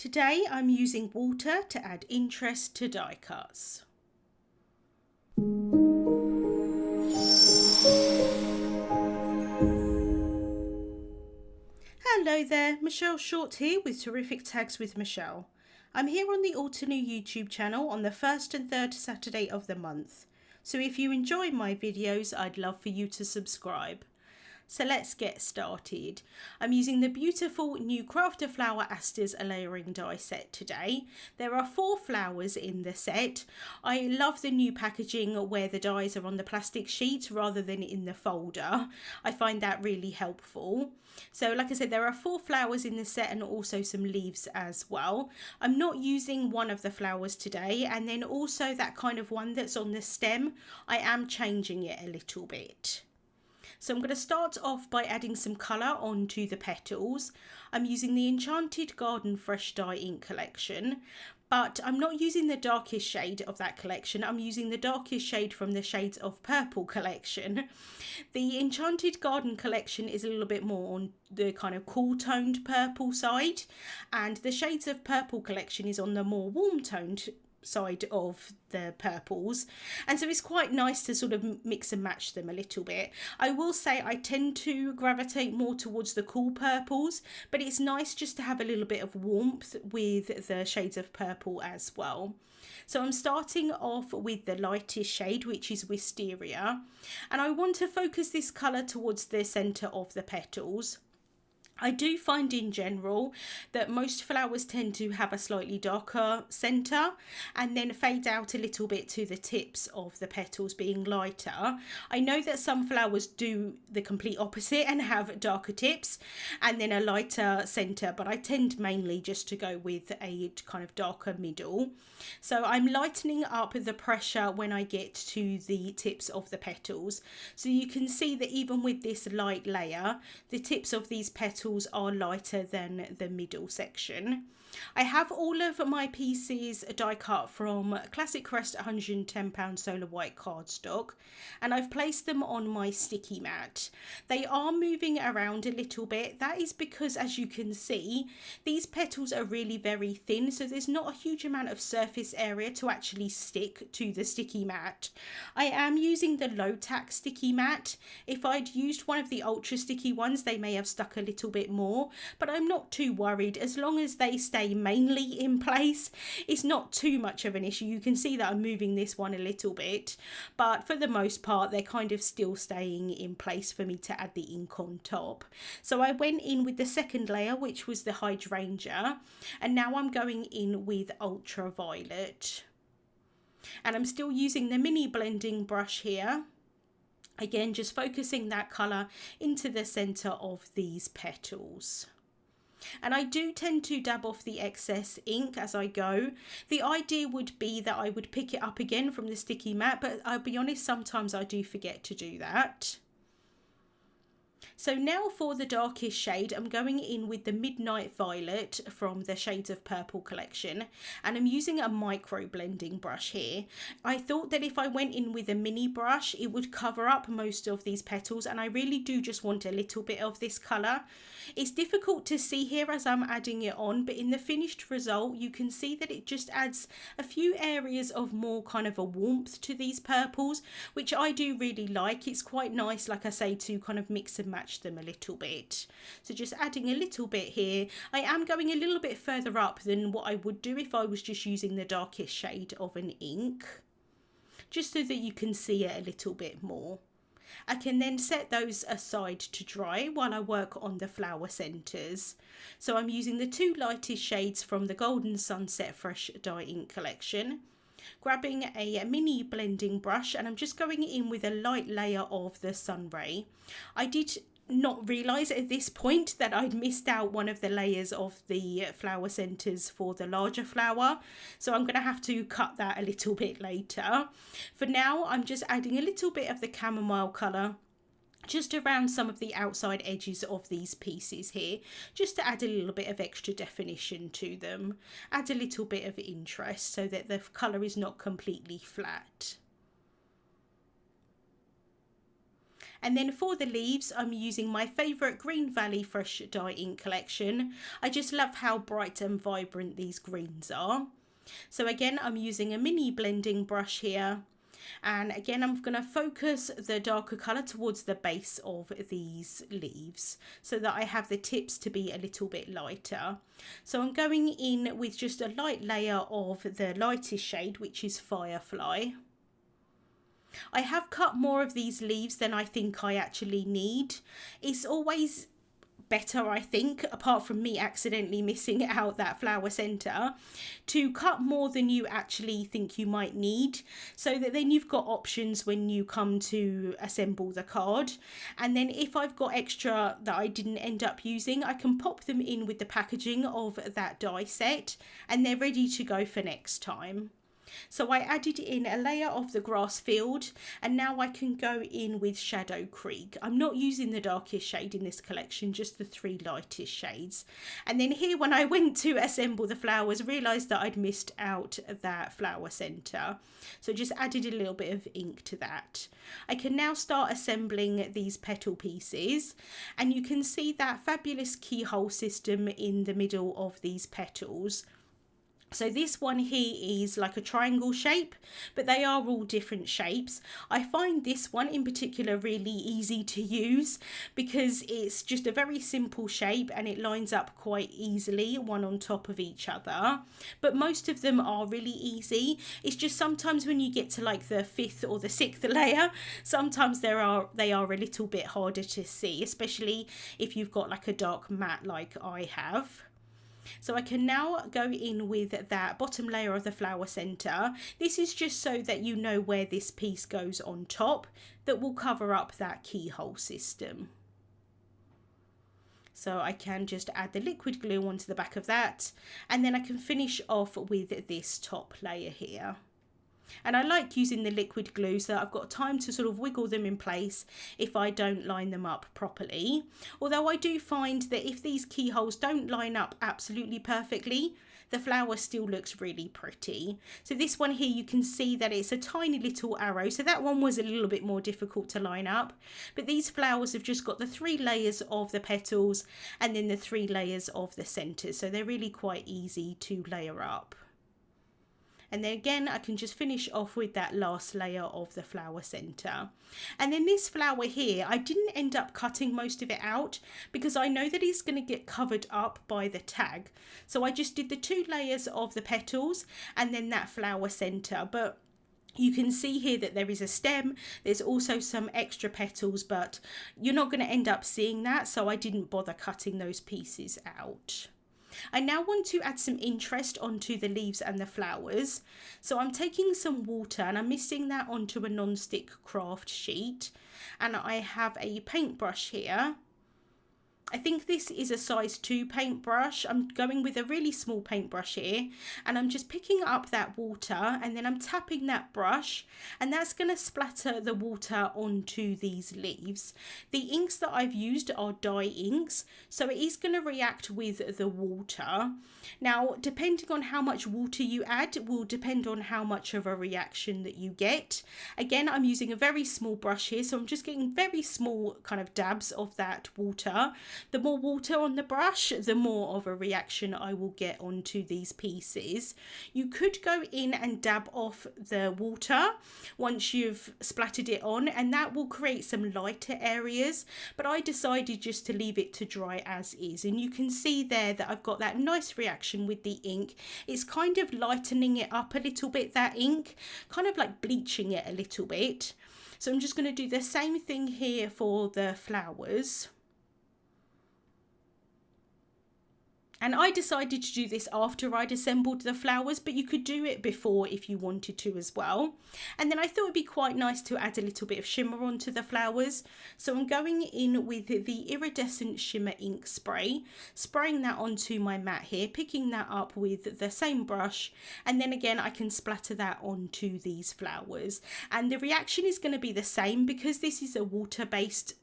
Today I'm using water to add interest to die cuts. Hello there, Michelle Short here with Terrific Tags with Michelle. I'm here on the Altenew YouTube channel on the first and third Saturday of the month. So if you enjoy my videos, I'd love for you to subscribe. So let's get started. I'm using the beautiful new Crafter Flower Asters a layering die set today. There are 4 flowers in the set. I love the new packaging where the dies are on the plastic sheet rather than in the folder. I find that really helpful. So like I said, there are 4 flowers in the set and also some leaves as well. I'm not using one of the flowers today, and then also that kind of one that's on the stem, I am changing it a little bit. So I'm going to start off by adding some colour onto the petals. I'm using the Enchanted Garden Fresh Dye ink collection, but I'm not using the darkest shade of that collection. I'm using the darkest shade from the Shades of Purple collection. The Enchanted Garden collection is a little bit more on the kind of cool toned purple side, and the Shades of Purple collection is on the more warm toned side of the purples, and so it's quite nice to sort of mix and match them a little bit. I will say I tend to gravitate more towards the cool purples, but it's nice just to have a little bit of warmth with the Shades of Purple as well. So I'm starting off with the lightest shade, which is Wisteria, and I want to focus this colour towards the centre of the petals. I do find in general that most flowers tend to have a slightly darker centre and then fade out a little bit to the tips of the petals being lighter. I know that some flowers do the complete opposite and have darker tips and then a lighter centre, but I tend mainly just to go with a kind of darker middle. So I'm lightening up the pressure when I get to the tips of the petals. So you can see that even with this light layer, the tips of these petals are lighter than the middle section. I have all of my pieces die cut from Classic Crest £110 Solar White cardstock, and I've placed them on my sticky mat. They are moving around a little bit. That is because, as you can see, these petals are really very thin, so there's not a huge amount of surface area to actually stick to the sticky mat. I am using the low tack sticky mat. If I'd used one of the ultra sticky ones, they may have stuck a little bit more, but I'm not too worried. As long as they stay mainly in place, it's not too much of an issue. You can see that I'm moving this one a little bit, but for the most part they're kind of still staying in place for me to add the ink on top. So I went in with the second layer, which was the hydrangea, and now I'm going in with ultraviolet, and I'm still using the mini blending brush here. Again, just focusing that colour into the centre of these petals. And I do tend to dab off the excess ink as I go. The idea would be that I would pick it up again from the sticky mat, but I'll be honest, sometimes I do forget to do that. So now for the darkest shade, I'm going in with the Midnight Violet from the Shades of Purple collection, and I'm using a micro blending brush here. I thought that if I went in with a mini brush, it would cover up most of these petals, and I really do just want a little bit of this colour. It's difficult to see here as I'm adding it on, but in the finished result you can see that it just adds a few areas of more kind of a warmth to these purples, which I do really like. It's quite nice, like I say, to kind of mix and match them a little bit. So just adding a little bit here. I am going a little bit further up than what I would do if I was just using the darkest shade of an ink, just so that you can see it a little bit more. I can then set those aside to dry while I work on the flower centres. So I'm using the 2 lightest shades from the Golden Sunset Fresh Dye ink collection, grabbing a mini blending brush, and I'm just going in with a light layer of the Sunray. I did not realise at this point that I'd missed out one of the layers of the flower centres for the larger flower, so I'm going to have to cut that a little bit later. For now, I'm just adding a little bit of the chamomile colour just around some of the outside edges of these pieces here, just to add a little bit of extra definition to them, add a little bit of interest so that the colour is not completely flat. And then for the leaves, I'm using my favourite Green Valley Fresh Dye ink collection. I just love how bright and vibrant these greens are. So again, I'm using a mini blending brush here. And again, I'm going to focus the darker colour towards the base of these leaves so that I have the tips to be a little bit lighter. So I'm going in with just a light layer of the lightest shade, which is Firefly. I have cut more of these leaves than I think I actually need. It's always better, I think, apart from me accidentally missing out that flower centre, to cut more than you actually think you might need, so that then you've got options when you come to assemble the card. And then if I've got extra that I didn't end up using, I can pop them in with the packaging of that die set and they're ready to go for next time. So I added in a layer of the grass field, and now I can go in with Shadow Creek. I'm not using the darkest shade in this collection, just the 3 lightest shades. And then here, when I went to assemble the flowers, realised that I'd missed out that flower centre. So just added a little bit of ink to that. I can now start assembling these petal pieces, and you can see that fabulous keyhole system in the middle of these petals. So this one here is like a triangle shape, but they are all different shapes. I find this one in particular really easy to use because it's just a very simple shape and it lines up quite easily, one on top of each other. But most of them are really easy. It's just sometimes when you get to like the 5th or the 6th layer, sometimes they are a little bit harder to see, especially if you've got like a dark matte like I have. So I can now go in with that bottom layer of the flower centre. This is just so that you know where this piece goes on top that will cover up that keyhole system. So I can just add the liquid glue onto the back of that, and then I can finish off with this top layer here. And I like using the liquid glue so that I've got time to sort of wiggle them in place if I don't line them up properly. Although I do find that if these keyholes don't line up absolutely perfectly, the flower still looks really pretty. So this one here, you can see that it's a tiny little arrow. So that one was a little bit more difficult to line up. But these flowers have just got the 3 layers of the petals and then the 3 layers of the centres. So they're really quite easy to layer up. And then again, I can just finish off with that last layer of the flower centre. And then this flower here, I didn't end up cutting most of it out because I know that it's going to get covered up by the tag. So I just did the 2 layers of the petals and then that flower centre. But you can see here that there is a stem, there's also some extra petals, but you're not going to end up seeing that. So I didn't bother cutting those pieces out. I now want to add some interest onto the leaves and the flowers. So I'm taking some water and I'm mixing that onto a non-stick craft sheet. And I have a paintbrush here. I think this is a size 2 paintbrush. I'm going with a really small paintbrush here and I'm just picking up that water and then I'm tapping that brush and that's going to splatter the water onto these leaves. The inks that I've used are dye inks, so it is going to react with the water. Now, depending on how much water you add will depend on how much of a reaction that you get. Again, I'm using a very small brush here, so I'm just getting very small kind of dabs of that water. The more water on the brush, the more of a reaction I will get onto these pieces. You could go in and dab off the water once you've splattered it on, and that will create some lighter areas, but I decided just to leave it to dry as is. And you can see there that I've got that nice reaction with the ink. It's kind of lightening it up a little bit, that ink, kind of like bleaching it a little bit. So I'm just going to do the same thing here for the flowers. And I decided to do this after I'd assembled the flowers, but you could do it before if you wanted to as well. And then I thought it'd be quite nice to add a little bit of shimmer onto the flowers. So I'm going in with the iridescent shimmer ink spray, spraying that onto my mat here, picking that up with the same brush. And then again, I can splatter that onto these flowers. And the reaction is going to be the same because this is a water-based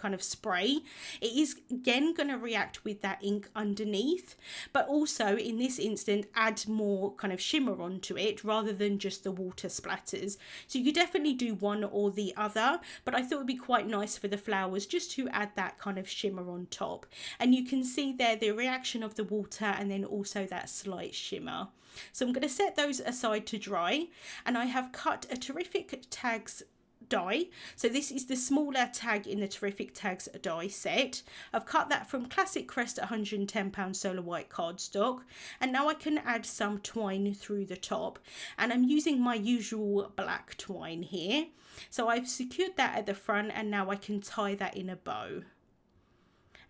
kind of spray, it is again going to react with that ink underneath, but also in this instant add more kind of shimmer onto it rather than just the water splatters. So you could definitely do one or the other, but I thought it would be quite nice for the flowers just to add that kind of shimmer on top. And you can see there the reaction of the water and then also that slight shimmer. So I'm going to set those aside to dry, and I have cut a Terrific Tags die. So this is the smaller tag in the Terrific Tags die set. I've cut that from Classic Crest 110 solar white cardstock, and now I can add some twine through the top, and I'm using my usual black twine here. So I've secured that at the front, and now I can tie that in a bow.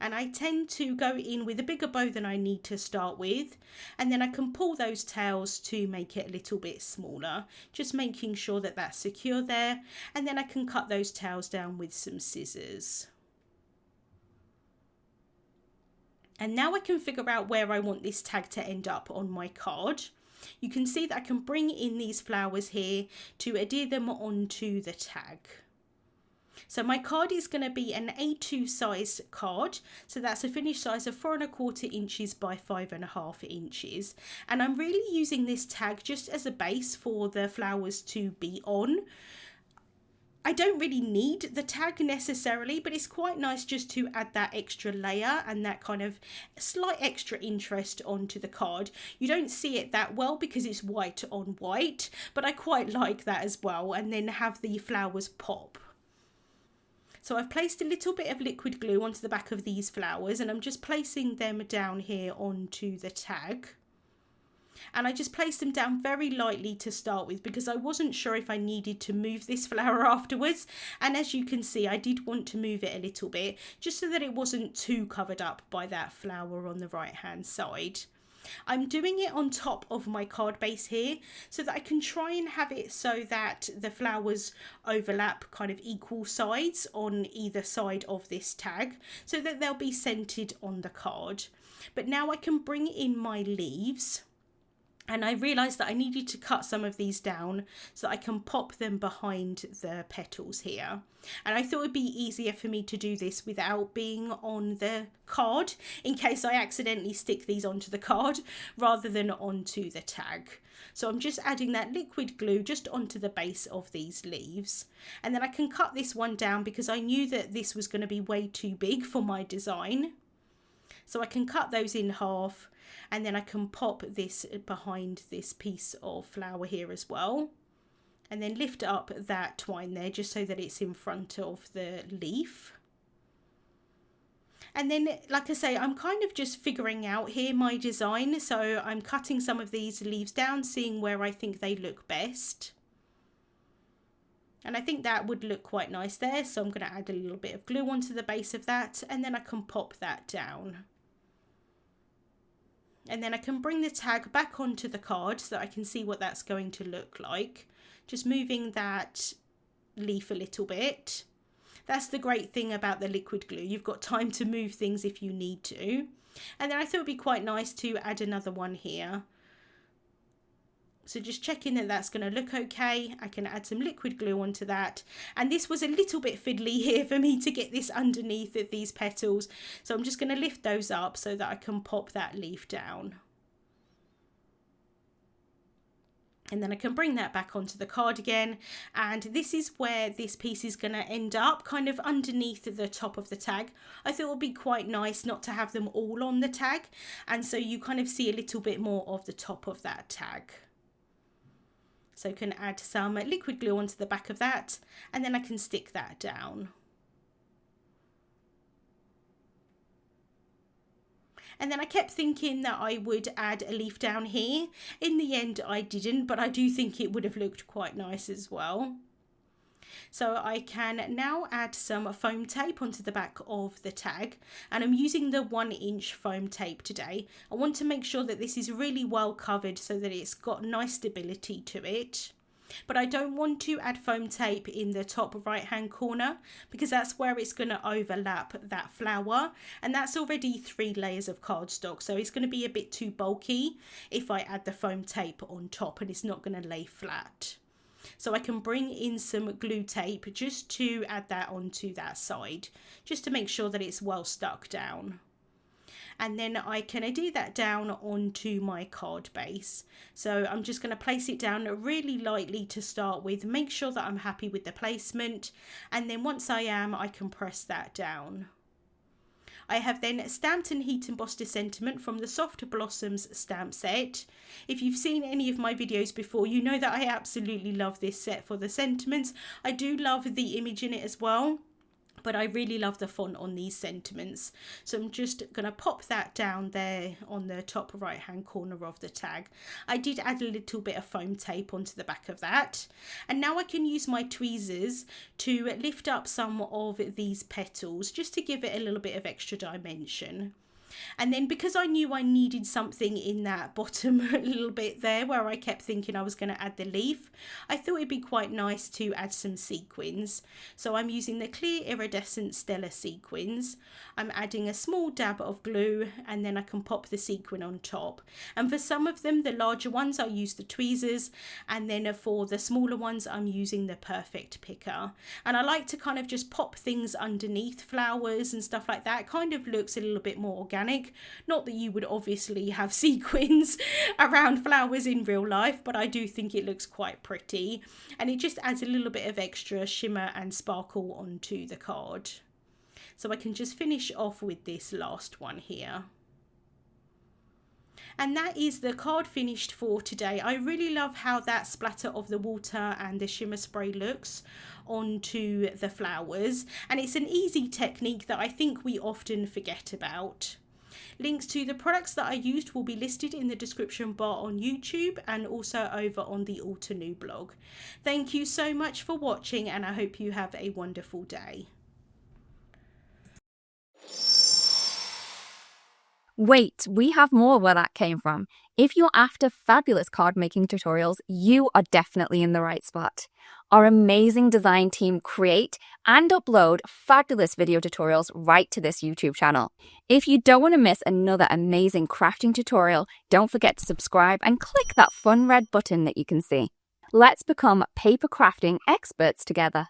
And I tend to go in with a bigger bow than I need to start with, and then I can pull those tails to make it a little bit smaller, just making sure that that's secure there, and then I can cut those tails down with some scissors. And now I can figure out where I want this tag to end up on my card. You can see that I can bring in these flowers here to adhere them onto the tag. So my card is going to be an A2 size card, so that's a finished size of 4¼ inches by 5½ inches, and I'm really using this tag just as a base for the flowers to be on. I don't really need the tag necessarily, but it's quite nice just to add that extra layer and that kind of slight extra interest onto the card. You don't see it that well because it's white on white, but I quite like that as well, and then have the flowers pop. So I've placed a little bit of liquid glue onto the back of these flowers, and I'm just placing them down here onto the tag. And I just placed them down very lightly to start with because I wasn't sure if I needed to move this flower afterwards. And as you can see, I did want to move it a little bit just so that it wasn't too covered up by that flower on the right hand side. I'm doing it on top of my card base here so that I can try and have it so that the flowers overlap kind of equal sides on either side of this tag so that they'll be centered on the card. But now I can bring in my leaves, and I realised that I needed to cut some of these down so I can pop them behind the petals here. And I thought it would be easier for me to do this without being on the card in case I accidentally stick these onto the card rather than onto the tag. So I'm just adding that liquid glue just onto the base of these leaves. And then I can cut this one down because I knew that this was going to be way too big for my design. So I can cut those in half, and then I can pop this behind this piece of flower here as well, and then lift up that twine there just so that it's in front of the leaf. And then, like I say, I'm kind of just figuring out here my design, so I'm cutting some of these leaves down, seeing where I think they look best. And I think that would look quite nice there, so I'm going to add a little bit of glue onto the base of that, and then I can pop that down. And then I can bring the tag back onto the card so that I can see what that's going to look like. Just moving that leaf a little bit. That's the great thing about the liquid glue. You've got time to move things if you need to. And then I thought it would be quite nice to add another one here. So just checking that that's going to look okay. I can add some liquid glue onto that. And this was a little bit fiddly here for me to get this underneath of these petals. So I'm just going to lift those up so that I can pop that leaf down. And then I can bring that back onto the card again. And this is where this piece is going to end up, kind of underneath the top of the tag. I thought it would be quite nice not to have them all on the tag. And so you kind of see a little bit more of the top of that tag. So I can add some liquid glue onto the back of that, and then I can stick that down. And then I kept thinking that I would add a leaf down here. In the end I didn't, but I do think it would have looked quite nice as well. So I can now add some foam tape onto the back of the tag, and I'm using the 1-inch foam tape today. I want to make sure that this is really well covered so that it's got nice stability to it. But I don't want to add foam tape in the top right hand corner because that's where it's going to overlap that flower, and that's already 3 layers of cardstock, so it's going to be a bit too bulky if I add the foam tape on top and it's not going to lay flat. So I can bring in some glue tape just to add that onto that side, just to make sure that it's well stuck down. And then I can adhere that down onto my card base. So I'm just going to place it down really lightly to start with, make sure that I'm happy with the placement, and then once I am, I can press that down. I have then stamped and heat embossed a sentiment from the Soft Blossoms stamp set. If you've seen any of my videos before, you know that I absolutely love this set for the sentiments. I do love the image in it as well, but I really love the font on these sentiments. So I'm just going to pop that down there on the top right hand corner of the tag. I did add a little bit of foam tape onto the back of that. And now I can use my tweezers to lift up some of these petals just to give it a little bit of extra dimension. And then because I knew I needed something in that bottom little bit there where I kept thinking I was going to add the leaf, I thought it'd be quite nice to add some sequins. So I'm using the clear iridescent stellar sequins. I'm adding a small dab of glue, and then I can pop the sequin on top. And for some of them, the larger ones, I'll use the tweezers, and then for the smaller ones, I'm using the perfect picker. And I like to kind of just pop things underneath flowers and stuff like that. It kind of looks a little bit more organic. Not that you would obviously have sequins around flowers in real life, but I do think it looks quite pretty, and it just adds a little bit of extra shimmer and sparkle onto the card. So I can just finish off with this last one here. And that is the card finished for today. I really love how that splatter of the water and the shimmer spray looks onto the flowers, and it's an easy technique that I think we often forget about. Links to the products that I used will be listed in the description bar on YouTube and also over on the Altenew blog. Thank you so much for watching, and I hope you have a wonderful day. Wait, we have more where that came from. If you're after fabulous card making tutorials, you are definitely in the right spot. Our amazing design team create and upload fabulous video tutorials right to this YouTube channel. If you don't want to miss another amazing crafting tutorial, don't forget to subscribe and click that fun red button that you can see. Let's become paper crafting experts together.